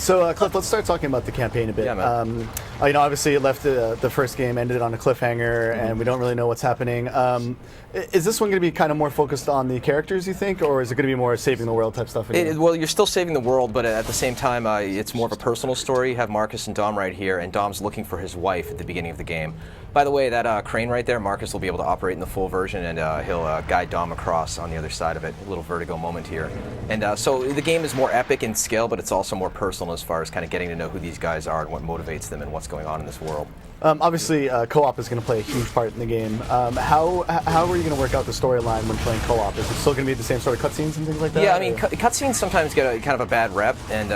So, Cliff, let's start talking about the campaign a bit. Yeah, man. Obviously, it left the first game, ended on a cliffhanger, and we don't really know what's happening. Is this one going to be kind of more focused on the characters, you think, or is it going to be more saving the world type stuff? Well, you're still saving the world, but at the same time, it's more of a personal story. You have Marcus and Dom right here, and Dom's looking for his wife at the beginning of the game. By the way, that crane right there, Marcus will be able to operate in the full version, and he'll guide Dom across on the other side of it. A little vertigo moment here. And so the game is more epic in scale, but it's also more personal as far as kind of getting to know who these guys are and what motivates them and what's going on in this world. Obviously, co-op is going to play a huge part in the game. How are you going to work out the storyline when playing co-op? Is it still going to be the same sort of cutscenes and things like that? Yeah, I mean, cutscenes sometimes get kind of a bad rep, and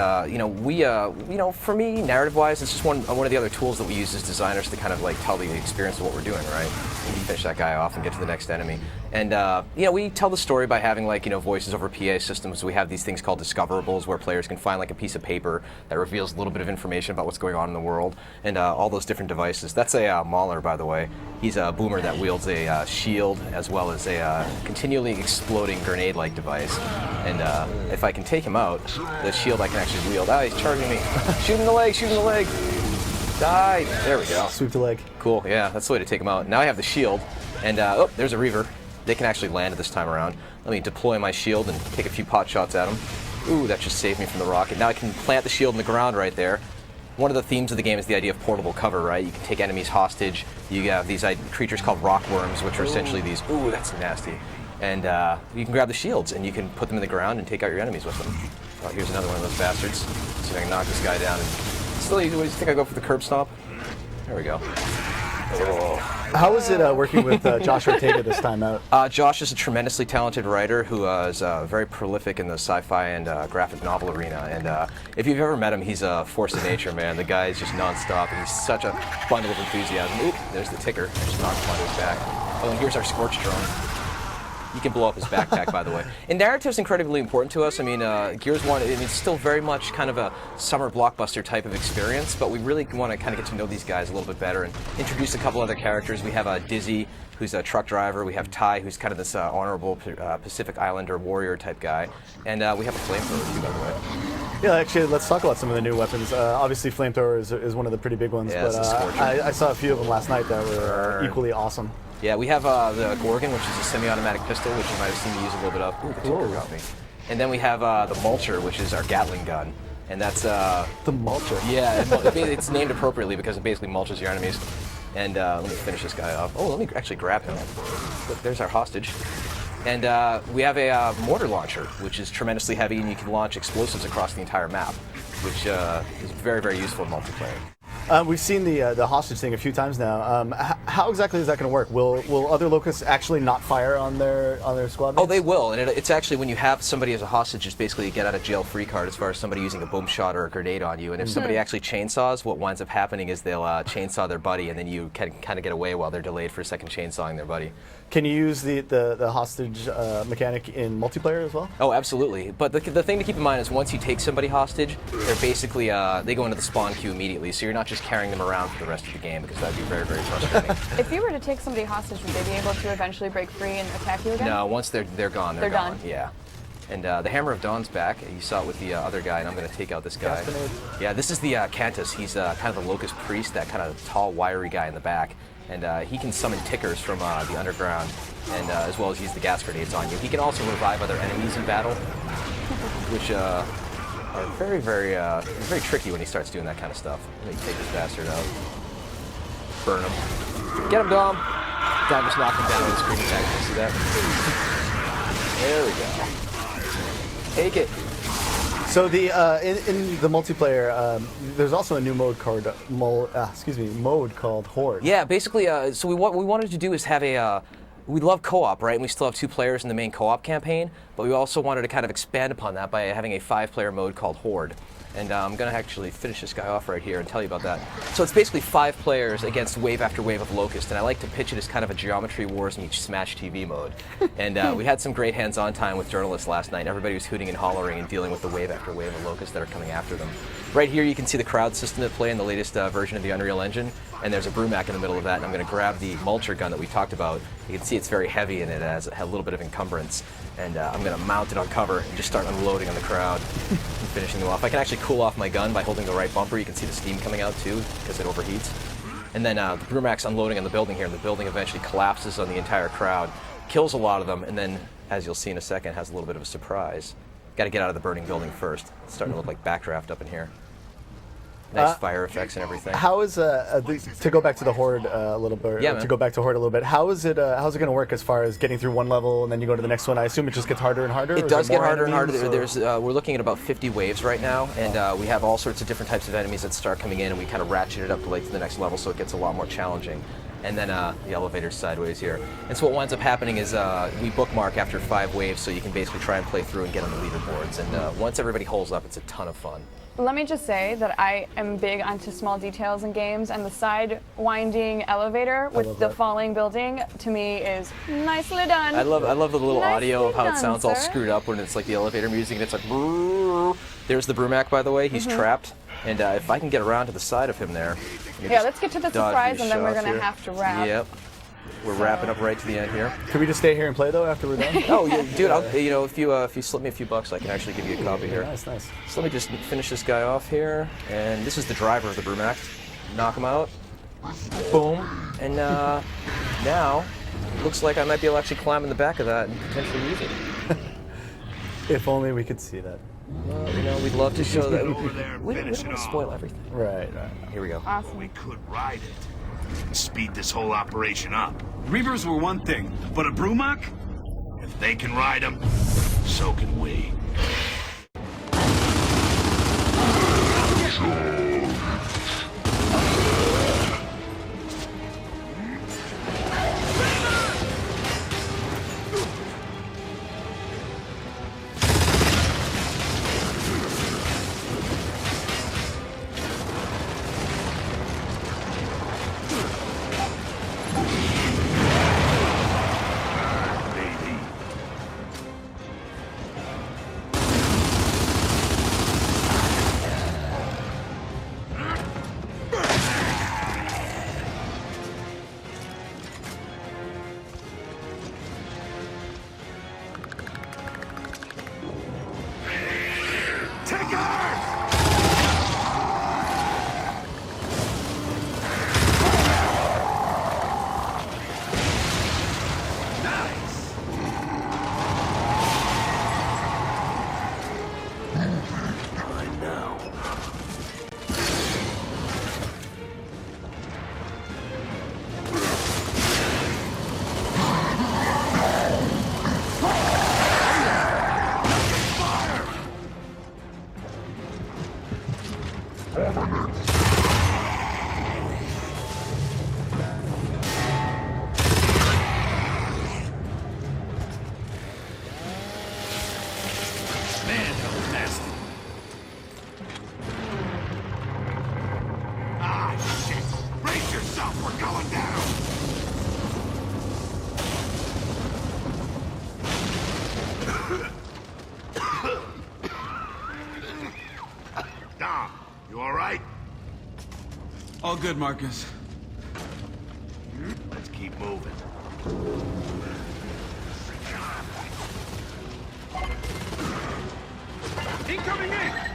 for me, narrative-wise, it's just one of the other tools that we use as designers to kind of like tell the experience of what we're doing, right? And you finish that guy off and get to the next enemy. And we tell the story by having voices over PA systems. We have these things called discoverables where players can find like a piece of paper that reveals a little bit of information about what's going on in the world, and all those different devices. That's a Mauler, by the way. He's a boomer that wields a shield as well as a continually exploding grenade-like device. And if I can take him out, the shield I can actually wield. Ah, he's charging me. Shoot in the leg, shoot in the leg. Die. There we go. Sweep the leg. Cool, yeah, that's the way to take him out. Now I have the shield, and there's a Reaver. They can actually land this time around. Let me deploy my shield and take a few pot shots at him. Ooh, that just saved me from the rocket. Now I can plant the shield in the ground right there. One of the themes of the game is the idea of portable cover, right? You can take enemies hostage. You have these creatures called rock worms, which are essentially these, ooh, that's nasty. And you can grab the shields, and you can put them in the ground and take out your enemies with them. Oh, here's another one of those bastards. See if I can knock this guy down. And still, what do you think I go for the curb stomp? There we go. Oh. How is it working with Josh Ortega this time out? Josh is a tremendously talented writer who is very prolific in the sci-fi and graphic novel arena. And if you've ever met him, he's a force of nature, man. The guy is just nonstop, and he's such a bundle of enthusiasm. Oop, there's the ticker. I just knocked him onto his back. Oh, and here's our Scorch drone. You can blow up his backpack, by the way. And narrative's incredibly important to us. I mean, Gears 1, it's still very much kind of a summer blockbuster type of experience, but we really want to kind of get to know these guys a little bit better and introduce a couple other characters. We have Dizzy, who's a truck driver. We have Ty, who's kind of this honorable Pacific Islander warrior type guy. And we have a flamethrower, too, by the way. Yeah, actually, let's talk about some of the new weapons. Obviously, flamethrower is one of the pretty big ones, yeah, but I saw a few of them last night that were equally awesome. Yeah, we have the Gorgon, which is a semi-automatic pistol, which you might have seen me use a little bit of. Ooh, the Tinker got me. And then we have the Mulcher, which is our Gatling gun. And that's... the Mulcher? Yeah, it's named appropriately because it basically mulches your enemies. And let me finish this guy off. Oh, let me actually grab him. Look, there's our hostage. And we have a mortar launcher, which is tremendously heavy, and you can launch explosives across the entire map, which is very, very useful in multiplayer. We've seen the hostage thing a few times now. How exactly is that going to work? Will other locusts actually not fire on their squad mates? Oh, they will, and it's actually when you have somebody as a hostage, it's basically a get out of jail free card as far as somebody using a boom shot or a grenade on you. And if somebody actually chainsaws, what winds up happening is they'll chainsaw their buddy, and then you can kind of get away while they're delayed for a second chainsawing their buddy. Can you use the hostage mechanic in multiplayer as well? Oh, absolutely. But the thing to keep in mind is once you take somebody hostage, they're basically they go into the spawn queue immediately. So you're not just carrying them around for the rest of the game because that'd be very, very frustrating. If you were to take somebody hostage, would they be able to eventually break free and attack you again? No, once they're gone, they're gone. Yeah. And the Hammer of Dawn's back. You saw it with the other guy, and I'm going to take out this guy. Yeah, this is the Cantus. He's kind of the Locust Priest, that kind of tall, wiry guy in the back. And he can summon tickers from the underground, and as well as use the gas grenades on you. He can also revive other enemies in battle, which are very, very, very tricky when he starts doing that kind of stuff. Let me take this bastard out. Burn him. Get him, Dom! Dom just knocked him down with a screen attack. You see that? There we go. Take it. So the in the multiplayer, there's also a new mode called Horde. Yeah, basically, so what we wanted to do is have we love co-op, right? And we still have 2 players in the main co-op campaign, but we also wanted to kind of expand upon that by having a 5-player mode called Horde. And I'm going to actually finish this guy off right here and tell you about that. So it's basically 5 players against wave after wave of Locust, and I like to pitch it as kind of a Geometry Wars meets Smash TV mode. And we had some great hands-on time with journalists last night. Everybody was hooting and hollering and dealing with the wave after wave of Locusts that are coming after them. Right here you can see the crowd system at play in the latest version of the Unreal Engine, and there's a Brumac in the middle of that, and I'm going to grab the Mulcher gun that we talked about. You can see it's very heavy and it has a little bit of encumbrance. And I'm going and I'm mounted on cover and just start unloading on the crowd and finishing them off. I can actually cool off my gun by holding the right bumper. You can see the steam coming out too because it overheats. And then the Brumak's unloading on the building here, and the building eventually collapses on the entire crowd, kills a lot of them, and then, as you'll see in a second, has a little bit of a surprise. Got to get out of the burning building first. It's starting to look like Backdraft up in here. Nice fire effects and everything. How is to go back to the Horde a little bit? Yeah, to man. go back to Horde a little bit. How's it going to work as far as getting through one level and then you go to the next one? I assume it just gets harder and harder. It or is does there get more harder and harder. enemies, or- We're looking at about 50 waves right now, and we have all sorts of different types of enemies that start coming in, and we kind of ratchet it up to the next level, so it gets a lot more challenging. And then the elevator's sideways here. And so what winds up happening is we bookmark after 5 waves, so you can basically try and play through and get on the leaderboards. And once everybody holds up, it's a ton of fun. Let me just say that I am big onto small details in games, and the side winding elevator with love the that. falling building to me is nicely done. I love the little audio of how it Nicely sounds done, all sir. screwed up when it's like the elevator music and it's like. Brrr. There's the Brumak, by the way. He's trapped, and if I can get around to the side of him there. Yeah, let's get to the surprise, and then we're gonna have to wrap. Yep. We're wrapping up right to the end here. Can we just stay here and play though after we're done? Oh, yeah, dude. If you slip me a few bucks, I can actually give you a copy here. Nice, nice. So let me just finish this guy off here, and this is the driver of the Brumak. Knock him out. Boom. And now, looks like I might be able to actually climb in the back of that and potentially use it. If only we could see that. Well, we'd love to show that. Over there and We don't finish want it to off. spoil everything. Right. Here we go. Awesome. We could ride it. Speed this whole operation up. Reavers were one thing, but a Brumak? If they can ride them, so can we. Baby. Take her! Nice! I know. Man, that was nasty. Ah, shit! Brace yourself, we're going down! Dom, you alright? All good, Marcus. Let's keep moving. Incoming in!